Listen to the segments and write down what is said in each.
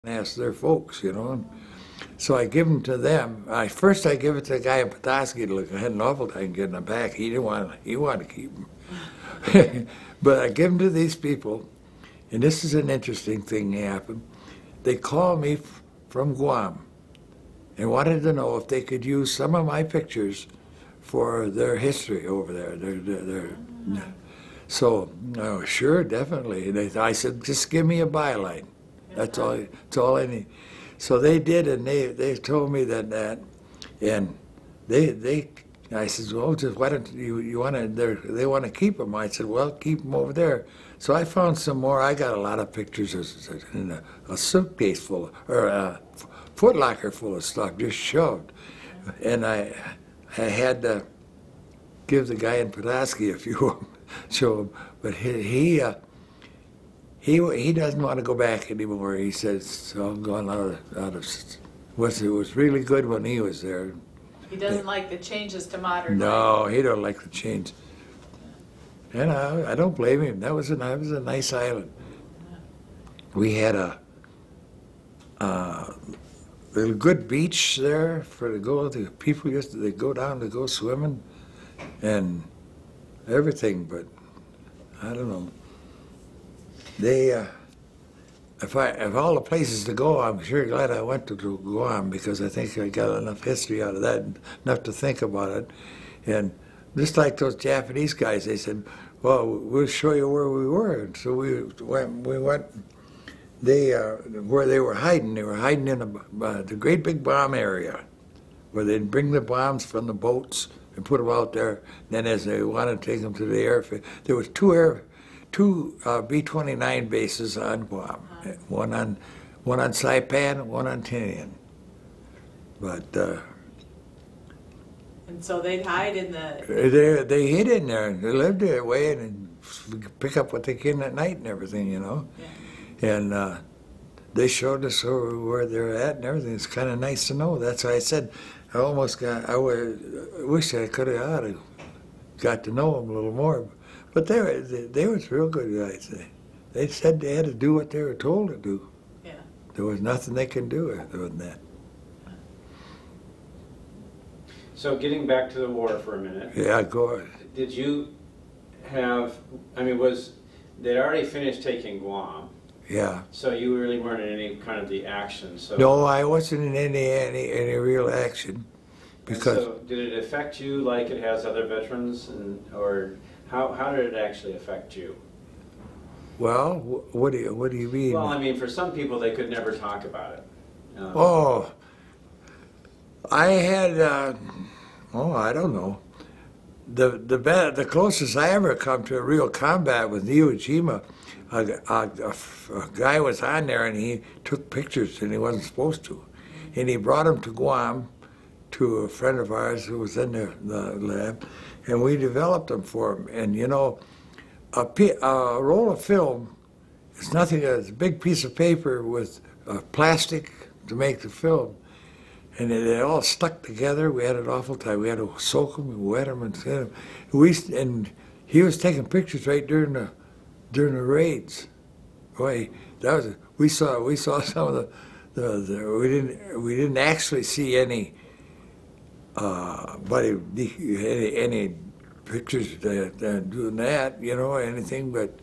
ask their folks, you know. So I give them to them. First I give it to the guy in Petoskey to look. I had an awful time getting them back. He wanted to keep them. But I give them to these people, and this is an interesting thing that happened. They called me from Guam and wanted to know if they could use some of my pictures for their history over there. So, sure, definitely. I said, just give me a byline. That's all I need. So they did, and they told me that, and I said, well, just why don't you want to? They want to keep them. I said, well, keep them over there. So I found some more. I got a lot of pictures in a suitcase full, or a footlocker full of stuff, just shoved, and I had to give the guy in Petoskey a few of them, show him, but he doesn't want to go back anymore. He says it's all gone out of. It was really good when he was there. He doesn't like the changes to modern life. No, he don't like the change. And I don't blame him. That was a nice island. We had a good beach there for to go. The people they go down to go swimming and everything, but I don't know. They, if all the places to go, I'm sure glad I went to Guam, because I think I got enough history out of that, enough to think about it. And just like those Japanese guys, they said, well, we'll show you where we were. And so we went, where they were hiding in the great big bomb area, where they'd bring the bombs from the boats and put them out there. Then as they wanted to take them to the airfield, there was two B-29 bases on Guam, one on Saipan, one on Tinian. But and so they'd hide in the. They hid in there, and they lived their way, and pick up what they can at night and everything, you know. Yeah. And they showed us where they're at and everything. It's kind of nice to know. That's why I said I wish I could have got to know them a little more. But they was real good guys. They said they had to do what they were told to do. Yeah. There was nothing they can do other than that. So getting back to the war for a minute. Yeah, go ahead. Did you have, they'd already finished taking Guam. Yeah. So you really weren't in any kind of the action. So no, I wasn't in any real action. Because so did it affect you like it has other veterans, or how did it actually affect you? Well, what do you mean? Well, for some people they could never talk about it. I had I don't know. The closest I ever come to a real combat was Iwo Jima. A guy was on there and he took pictures and he wasn't supposed to, and he brought them to Guam to a friend of ours who was in the lab, and we developed them for him. And you know, a roll of film is nothing. It's a big piece of paper with plastic to make the film, and they all stuck together. We had an awful time. We had to soak them and wet them and sand them. And he was taking pictures right during the raids. Boy, we saw some of we didn't actually see any pictures doing that, you know, anything but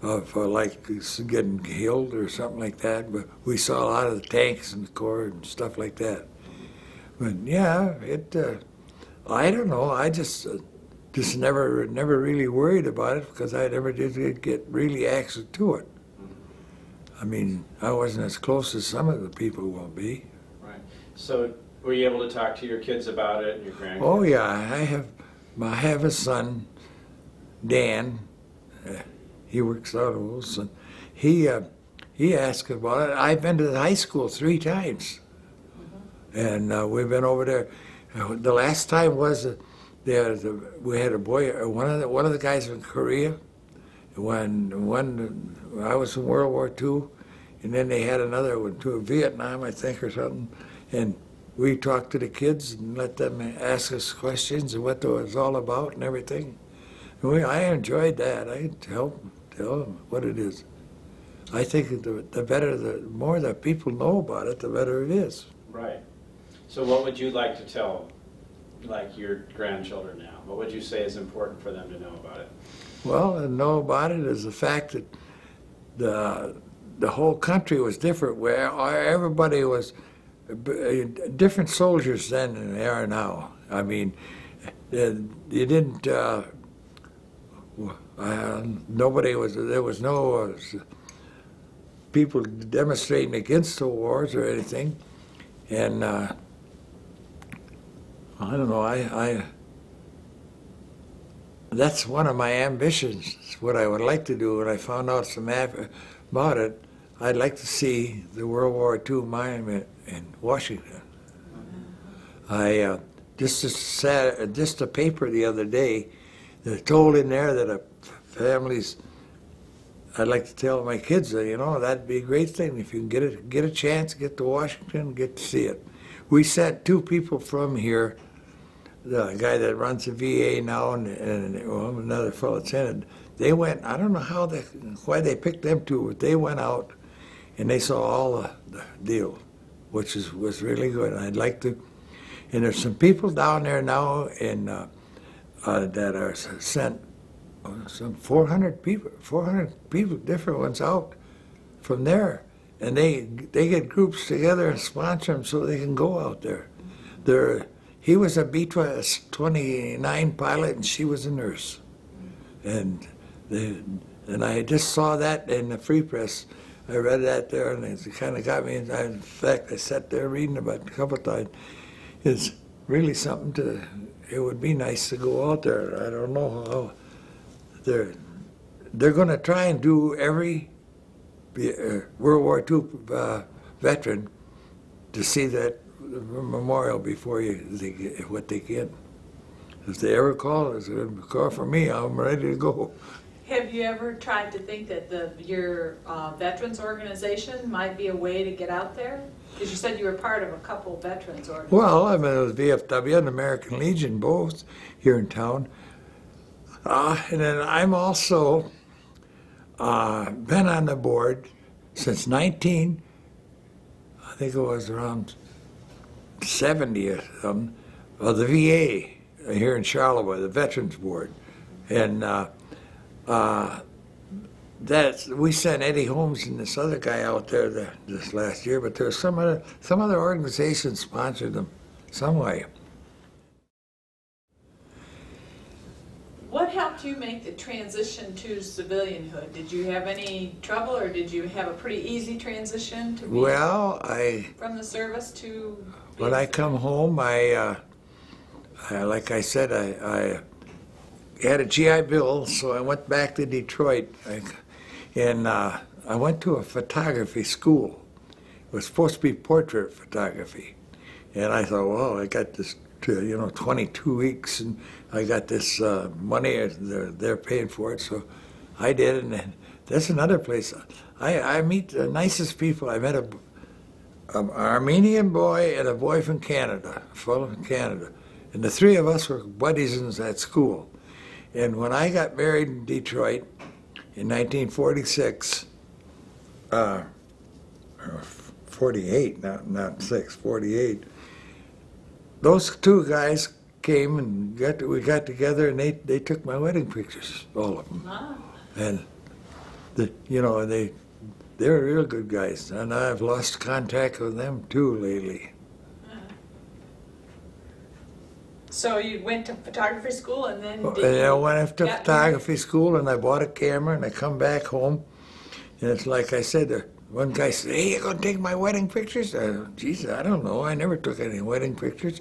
of like getting killed or something like that. But we saw a lot of the tanks in the Corps and stuff like that. But yeah, I don't know. I just never really worried about it, because I never did get really access to it. I wasn't as close as some of the people will be. Right. So were you able to talk to your kids about it and your grandkids? Oh yeah, I have a son, Dan. He works out of Wilson. He asked about it. I've been to the high school 3 times, and we've been over there. The last time was we had a boy. One of the guys from Korea. When I was in World War II, and then they had another one too, Vietnam, I think, or something. And we talked to the kids and let them ask us questions and what it was all about and everything. And I enjoyed that. I helped tell them what it is. I think the more that people know about it, the better it is. Right. So what would you like to tell, like, your grandchildren now? What would you say is important for them to know about it? Well, to know about it is the fact that the whole country was different, where everybody was different soldiers then than they are now. I mean, you didn't, nobody was, there was no people demonstrating against the wars or anything. And I don't know, that's one of my ambitions, what I would like to do when I found out some about it. I'd like to see the World War II monument in Washington. I just a paper the other day that told in there that families, I'd like to tell my kids that, you know, that'd be a great thing if you can get a chance, get to Washington, get to see it. We sent 2 people from here, the guy that runs the VA now and another fellow that's in it. They went, I don't know why they picked them 2, but they went out and they saw all the deal, which was really good. I'd like to, and there's some people down there now that are sent, some 400 people, different ones out from there, and they get groups together and sponsor them so they can go out there. He was a B-29 pilot and she was a nurse, and I just saw that in the Free Press. I read that there, and it kind of got me. In fact, I sat there reading about it a couple of times. It's really something it would be nice to go out there. I don't know how they're going to try and do every World War II veteran to see that memorial before they get what they can. If they ever call for me, I'm ready to go. Have you ever tried to think that your veterans organization might be a way to get out there? Because you said you were part of a couple veterans organizations. Well, I'm in the VFW and American Legion, both here in town. And then I'm also been on the board since I think it was around 70 or something, of the VA here in Charlevoix, the Veterans Board. And we sent Eddie Holmes and this other guy out there this last year, but there's some other organization sponsored them some way. What helped you make the transition to civilianhood? Did you have any trouble, or did you have a pretty easy transition to be from the service to? When I come home, like I said, I had a GI Bill, so I went back to Detroit, and I went to a photography school. It was supposed to be portrait photography, and I thought, well, I got this, 22 weeks, and I got this money. They're paying for it, so I did it. And that's another place. I meet the nicest people. I met an Armenian boy and a boy from Canada, a fellow from Canada, and the 3 of us were buddies in that school. And when I got married in Detroit in 1946, 48, not 6, 48, those 2 guys came and we got together, and they took my wedding pictures, all of them. Wow. And they're real good guys, and I've lost contact with them too lately. So you went to photography school, and then I went to photography school, and I bought a camera, and I come back home, and it's like I said, one guy said, "Hey, you gonna take my wedding pictures?" Jesus, I don't know. I never took any wedding pictures.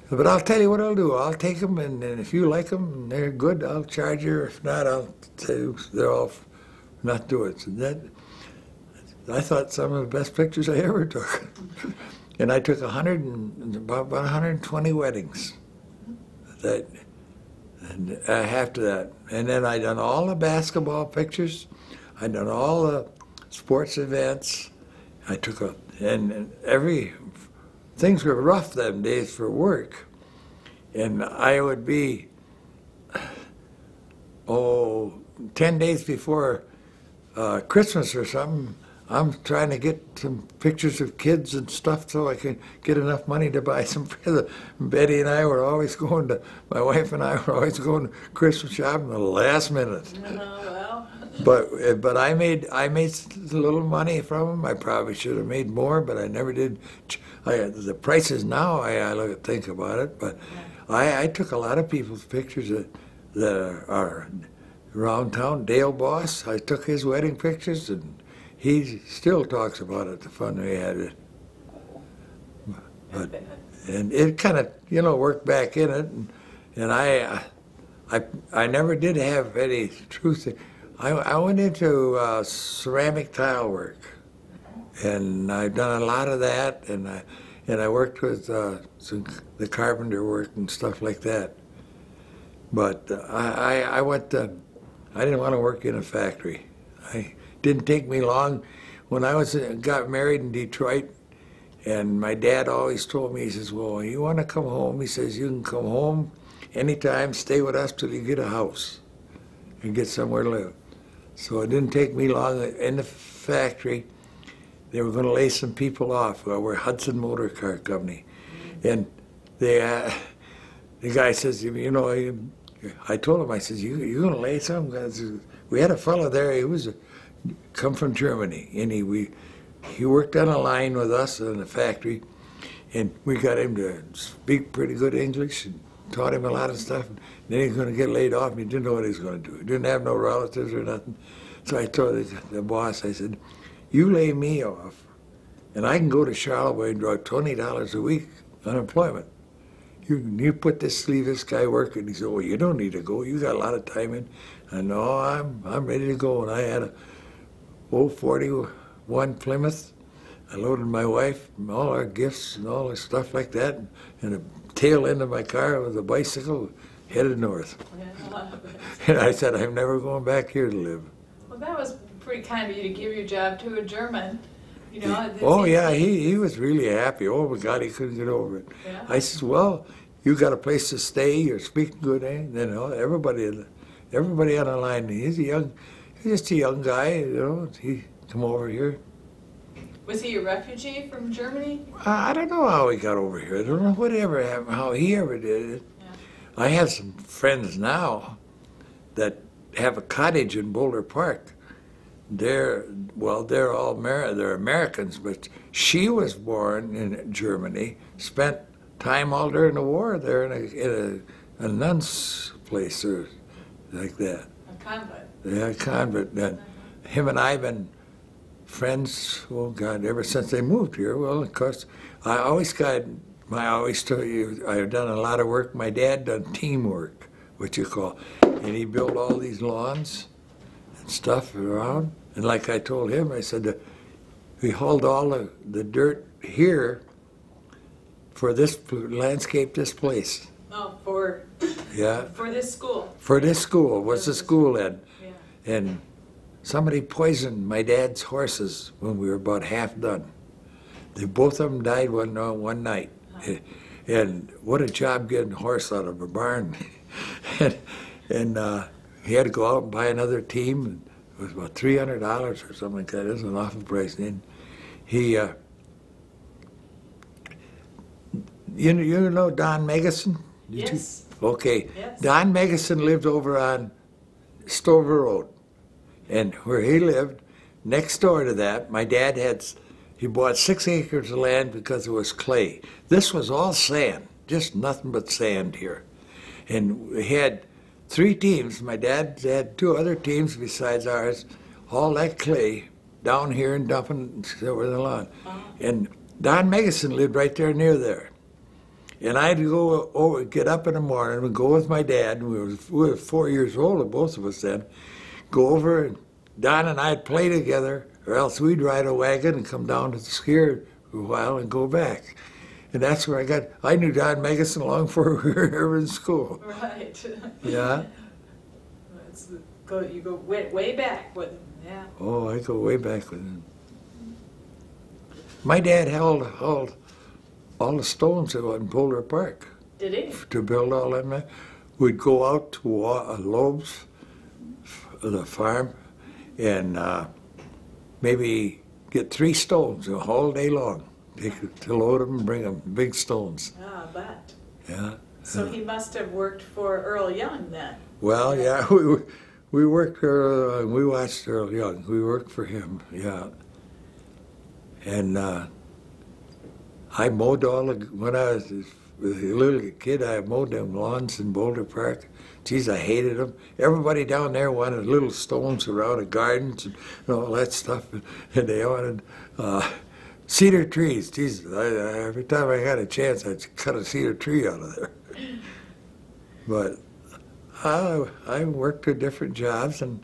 But I'll tell you what I'll do. I'll take them, and if you like them and they're good, I'll charge you. If not, I'll tell you they're all not do it. So I thought some of the best pictures I ever took. And I took about 120 weddings. And after that, and then I done all the basketball pictures. I done all the sports events. I took things were rough them days for work, and I would be 10 days before Christmas or something, I'm trying to get some pictures of kids and stuff so I can get enough money to buy some presents. Betty and I were always going to, my wife and I were always going to Christmas shopping the last minute. Well. But I made a little money from them. I probably should have made more, but I never did. The prices now, I think about it, but I took a lot of people's pictures that are around town. Dale Boss, I took his wedding pictures, and he still talks about it, the fun we had it. But, and it kind of, worked back in it, and I never did have any truth. I went into ceramic tile work, and I've done a lot of that, and I worked with the carpenter work and stuff like that. But I didn't want to work in a factory. It didn't take me long. When I got married in Detroit, and my dad always told me, he says, well, you want to come home? He says, you can come home anytime, stay with us till you get a house and get somewhere to live. So it didn't take me long. In the factory, they were going to lay some people off. We're Hudson Motor Car Company. And the guy says, I told him, I says, you going to lay some? We had a fellow there, he was come from Germany, and he worked on a line with us in the factory, and we got him to speak pretty good English and taught him a lot of stuff. And then he was going to get laid off, and he didn't know what he was going to do. He didn't have no relatives or nothing. So I told the boss, I said, you lay me off, and I can go to Charlevoix and draw $20 a week unemployment. You put this guy working. He said, well, you don't need to go. You got a lot of time in. I know, I'm ready to go. And I had a old 41 Plymouth. I loaded my wife and all our gifts and all the stuff like that, and the tail end of my car with a bicycle, headed north. And I said, I'm never going back here to live. Well, that was pretty kind of you to give your job to a German. Oh yeah, he was really happy. Oh my God, he couldn't get over it. Yeah. I said, well, you got a place to stay. You're speaking good, eh? Everybody on the line. He's just a young guy. He come over here. Was he a refugee from Germany? I don't know how he got over here. I don't know whatever happened, how he ever did it. Yeah. I have some friends now that have a cottage in Boulder Park. They're all they're Americans, but she was born in Germany, spent time all during the war there in a nun's place or like that. A convent. Yeah, a convent. And him and I have been friends, oh God, ever since they moved here. Well, of course, I always tell you, I've done a lot of work. My dad done teamwork, what you call, and he built all these lawns and stuff around. And like I told him, I said, we hauled all the dirt here for this landscape, this place. Oh, for this school. For this school. What's the school in? Yeah. And somebody poisoned my dad's horses when we were about half done. Both of them died one night. Oh. And what a job getting a horse out of a barn. and he had to go out and buy another team. It was about $300 or something like that. It was an awful price. And he, you know Don Megason? Yes. Okay. Yes. Don Megason lived over on Stover Road. And where he lived, next door to that, my dad he bought 6 acres of land because it was clay. This was all sand, just nothing but sand here. And we had 3 teams. My dad had 2 other teams besides ours, all that clay down here and dumping over the lawn. And Don Megason lived right there near there. And I'd go over, get up in the morning and go with my dad, and we were 4 years old, both of us then, go over, and Don and I'd play together, or else we'd ride a wagon and come down to the skier for a while and go back. And that's where I knew Don Megason long before we were ever in school. Right. Yeah. You go way back with him, yeah. Oh, I go way back with him. My dad held all the stones that were in Boulder Park. Did he? To build all that. We'd go out to Loeb's, the farm, and maybe get 3 stones a whole day long. To load them and bring them, big stones. Ah, but. Yeah. So he must have worked for Earl Young then. Well, yeah, we worked, we watched Earl Young. We worked for him, yeah. And I mowed when I was a little kid, I mowed them lawns in Boulder Park. Geez, I hated them. Everybody down there wanted little stones around the gardens and all that stuff. And they wanted cedar trees. Geez, every time I got a chance, I'd cut a cedar tree out of there. But I worked at different jobs, and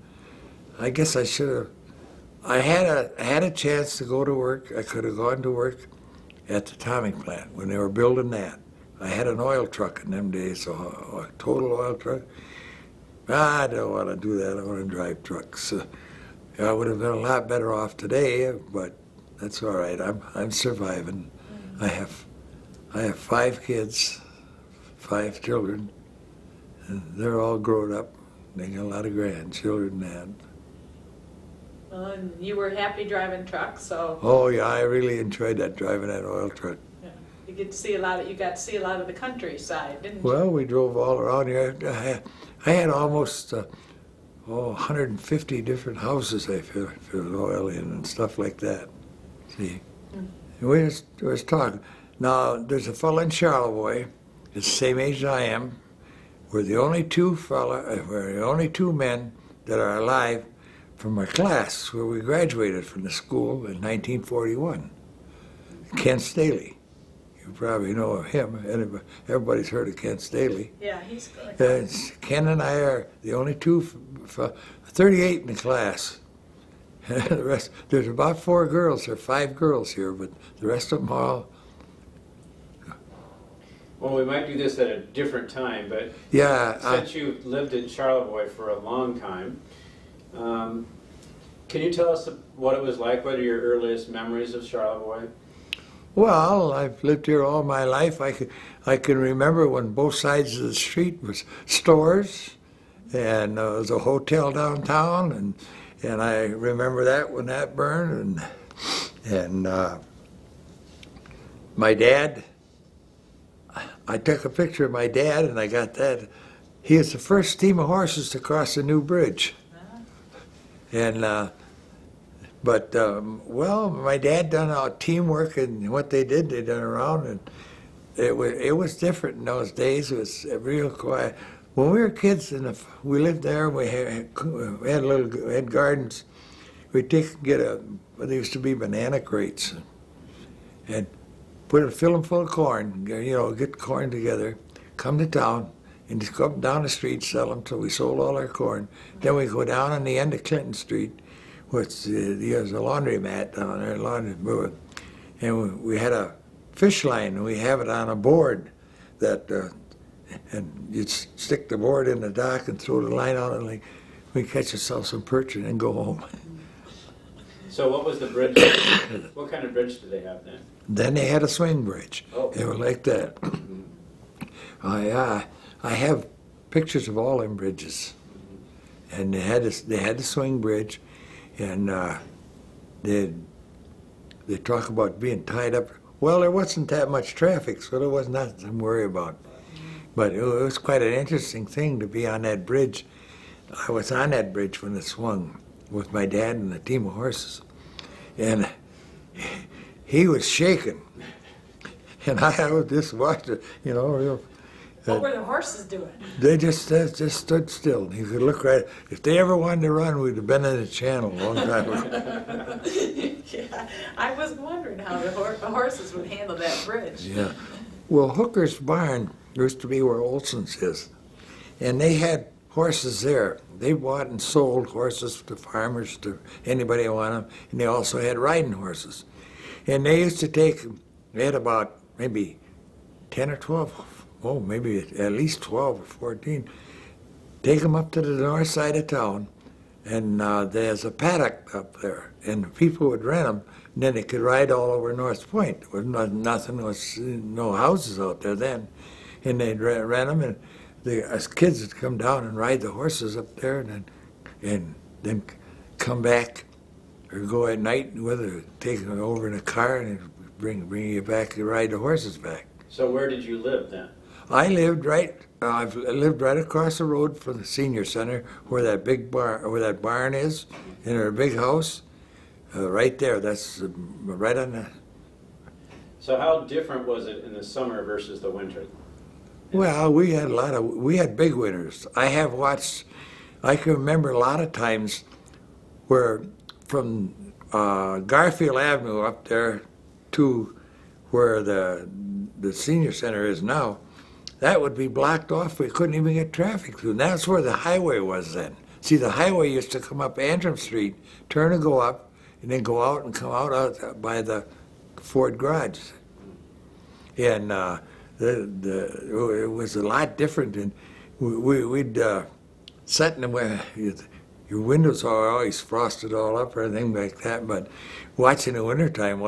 I guess I should have. I had a chance to go to work. I could have gone to work at the Tommy plant when they were building that. I had an oil truck in them days, so a total oil truck. I don't want to do that. I want to drive trucks. I would have been a lot better off today, but that's all right. I'm surviving. I have 5 kids, 5 children, and they're all grown up. They got a lot of grandchildren and. Well, and you were happy driving trucks, so. Oh yeah, I really enjoyed that, driving that oil truck. Yeah. You got to see a lot of the countryside, didn't you? Well, we drove all around here. I had almost 150 different houses I filled oil in and stuff like that. See, we was talking. Now there's a fellow in Charlevoix, he's the same age as I am. We're the only 2 men that are alive from my class where we graduated from the school in 1941. Ken Staley. You probably know of him. Everybody's heard of Ken Staley. Yeah, he's good. Ken and I are the only 2, 38 in the class. The rest, there's about 4 girls or 5 girls here, but the rest of them all. Well, we might do this at a different time, but yeah, since you've lived in Charlevoix for a long time, can you tell us what it was like? What are your earliest memories of Charlevoix? Well, I've lived here all my life. I can remember when both sides of the street was stores, and there was a hotel downtown, and I remember that when that burned, and my dad. I took a picture of my dad, and I got that. He was the first team of horses to cross a new bridge. And, well, my dad done all teamwork, and what they done around, and it was different in those days. It was real quiet. When we were kids, we lived there, we had gardens. We'd they used to be banana crates, and fill them full of corn, get corn together, come to town, and just go up and down the street, sell them. So we sold all our corn. Then we go down on the end of Clinton Street, which there's a laundromat down there, and we had a fish line, and we have it on a board that, and you'd stick the board in the dock and throw the line out, and like, we catch ourselves some perch and then go home. So what was the bridge? What kind of bridge did they have then? Then they had a swing bridge. Oh. They were like that. I have pictures of all them bridges, and they had the swing bridge, and they talk about being tied up. Well, there wasn't that much traffic, so there was nothing to worry about. But it was quite an interesting thing to be on that bridge. I was on that bridge when it swung with my dad and a team of horses, and he was shaking, and I was just watching, real. What were the horses doing? They just stood still. You could look right. If they ever wanted to run, we'd have been in the channel a long time ago. Yeah, I was wondering how the horses would handle that bridge. Yeah. Well, Hooker's Barn used to be where Olson's is, and they had horses there. They bought and sold horses to farmers, to anybody who wanted them, and they also had riding horses. And they used to they had about maybe 10 or 12, maybe at least 12 or 14, take them up to the north side of town, and there's a paddock up there, and people would rent them, and then they could ride all over North Point. There was no houses out there then, and they'd rent them, and us kids would come down and ride the horses up there, and then come back or go at night, whether take them over in a car and bring you back to ride the horses back. So where did you live then? I lived I've lived right across the road from the senior center where that big barn is, in a big house, right there. That's right on the. So how different was it in the summer versus the winter? Well, we had big winters. I can remember a lot of times where from Garfield Avenue up there to where the senior center is now, that would be blocked off. We couldn't even get traffic through. And that's where the highway was then. See, the highway used to come up Antrim Street, turn and go up, and then go out and come out by the Ford garage. And it was a lot different. And we'd sit in the way. Your windows are always frosted all up or anything like that. But watching the wintertime,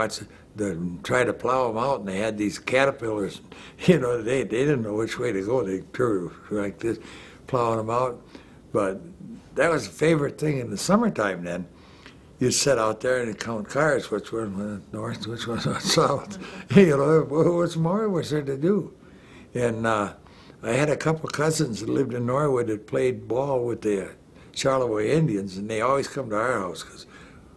try to plow them out, and they had these caterpillars. You know, they didn't know which way to go. They turned like this, plowing them out. But that was a favorite thing in the summertime then. You'd sit out there and count cars, which one went north, which one went south. You know, what's more was there to do? And I had a couple of cousins that lived in Norwood that played ball with the Charlevoix Indians, and they always come to our house because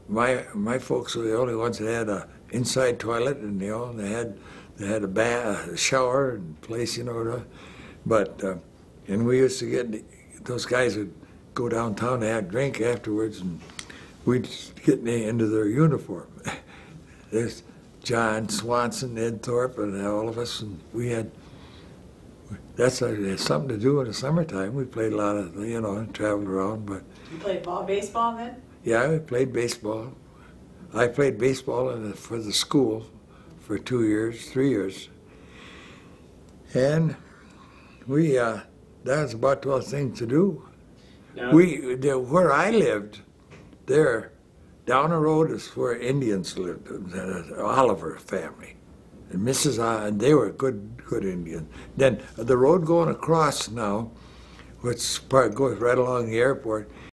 my folks were the only ones that had a inside toilet, and they had a bath, a shower, and place, you know. But and we used to get those guys would go downtown to have a drink afterwards, and we'd get into their uniform. There's John Swanson, Ed Thorpe, and all of us, and we had. That's something to do in the summertime. We played a lot of, you know, and traveled around. But you played baseball then? Yeah, we played baseball. I played baseball for the school for 3 years. And that was about the thing to do. Now, where I lived, there, down the road is where Indians lived, the Oliver family. And and they were good Indians. Then the road going across now, which part goes right along the airport,